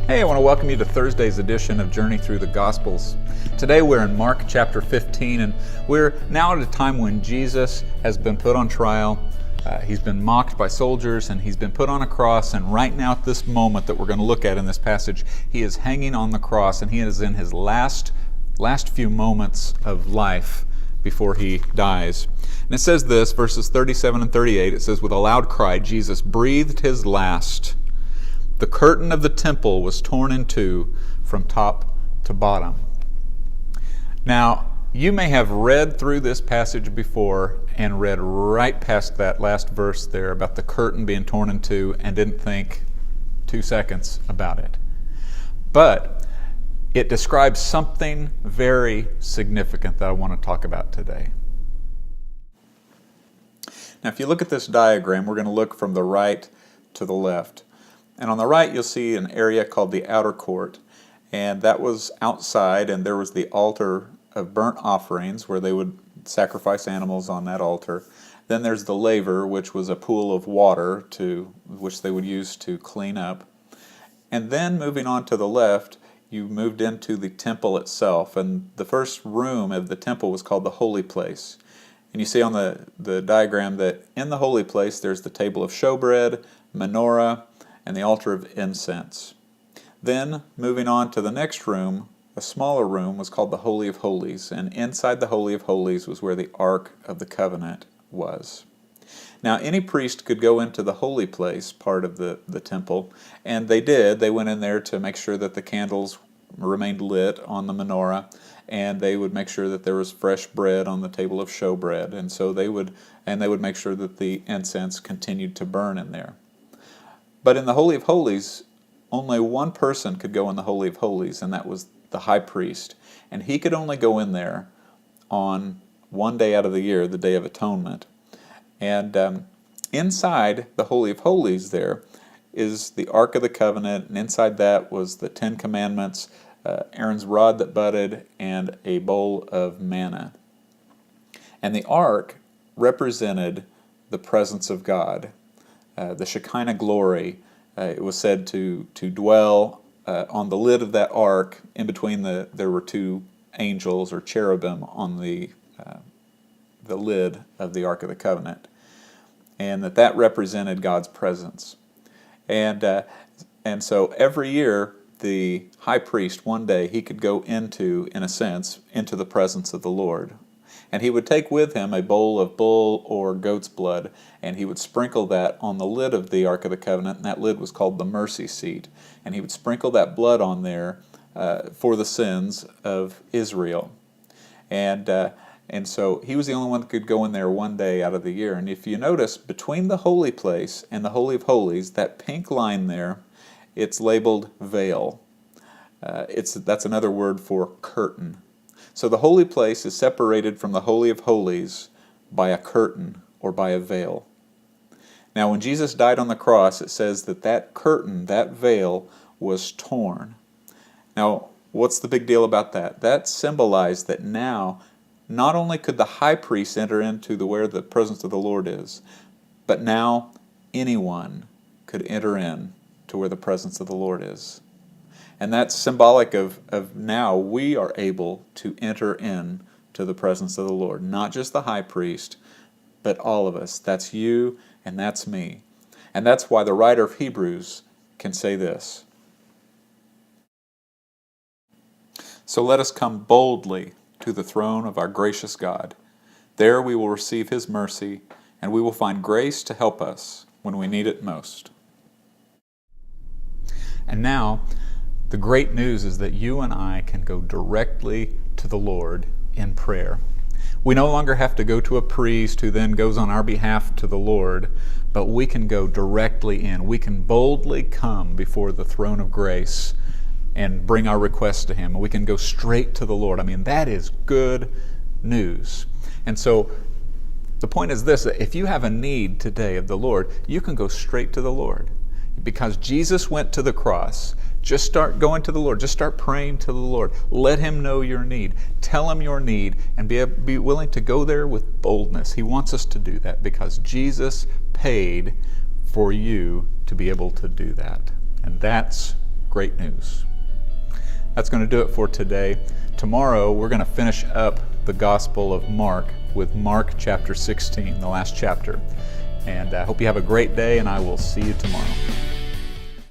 Hey, I want to welcome you to Thursday's edition of Journey Through the Gospels. Today we're in Mark chapter 15, and we're now at a time when Jesus has been put on trial. He's been mocked by soldiers, and he's been put on a cross, and right now at this moment that we're going to look at in this passage, he is hanging on the cross, and he is in his last few moments of life before he dies. And it says this, verses 37 and 38, it says, "With a loud cry, Jesus breathed his last. The curtain of the temple was torn in two from top to bottom." Now, you may have read through this passage before and read right past that last verse there about the curtain being torn in two and didn't think 2 seconds about it. But it describes something very significant that I want to talk about today. Now, if you look at this diagram, we're going to look from the right to the left. And on the right, you'll see an area called the outer court. And that was outside, and there was the altar of burnt offerings where they would sacrifice animals on that altar. Then there's the laver, which was a pool of water which they would use to clean up. And then moving on to the left, you moved into the temple itself. And the first room of the temple was called the holy place. And you see on the diagram that in the holy place, there's the table of showbread, menorah, and the altar of incense. Then, moving on to the next room, a smaller room was called the Holy of Holies, and inside the Holy of Holies was where the Ark of the Covenant was. Now, any priest could go into the holy place, part of the temple, and they did. They went in there to make sure that the candles remained lit on the menorah, and they would make sure that there was fresh bread on the table of showbread, and so they would make sure that the incense continued to burn in there. But in the Holy of Holies, only one person could go in the Holy of Holies, and that was the high priest. And he could only go in there on one day out of the year, the Day of Atonement. And inside the Holy of Holies there is the Ark of the Covenant, and inside that was the 10 Commandments, Aaron's rod that budded, and a bowl of manna. And the Ark represented the presence of God. The Shekinah glory, it was said to dwell on the lid of that ark. In between there were two angels or cherubim on the lid of the Ark of the Covenant, and that represented God's presence. And so every year the high priest, one day, he could go into the presence of the Lord. And he would take with him a bowl of bull or goat's blood, and he would sprinkle that on the lid of the Ark of the Covenant, and that lid was called the mercy seat. And he would sprinkle that blood on there for the sins of Israel. And so he was the only one that could go in there one day out of the year. And if you notice, between the holy place and the Holy of Holies, that pink line there, it's labeled veil. That's another word for curtain. So the holy place is separated from the Holy of Holies by a curtain or by a veil. Now when Jesus died on the cross, it says that curtain, that veil, was torn. Now what's the big deal about that? That symbolized that now not only could the high priest enter into where the presence of the Lord is, but now anyone could enter in to where the presence of the Lord is. And that's symbolic of now we are able to enter in to the presence of the Lord. Not just the high priest, but all of us. That's you and that's me. And that's why the writer of Hebrews can say this. "So let us come boldly to the throne of our gracious God. There we will receive His mercy, and we will find grace to help us when we need it most." And now, the great news is that you and I can go directly to the Lord in prayer. We no longer have to go to a priest who then goes on our behalf to the Lord, but we can go directly in. We can boldly come before the throne of grace and bring our requests to Him. We can go straight to the Lord. I mean, that is good news. And so the point is this, that if you have a need today of the Lord, you can go straight to the Lord. Because Jesus went to the cross, just start going to the Lord. Just start praying to the Lord. Let Him know your need. Tell Him your need and be willing to go there with boldness. He wants us to do that because Jesus paid for you to be able to do that. And that's great news. That's going to do it for today. Tomorrow we're going to finish up the Gospel of Mark with Mark chapter 16, the last chapter. And I hope you have a great day, and I will see you tomorrow.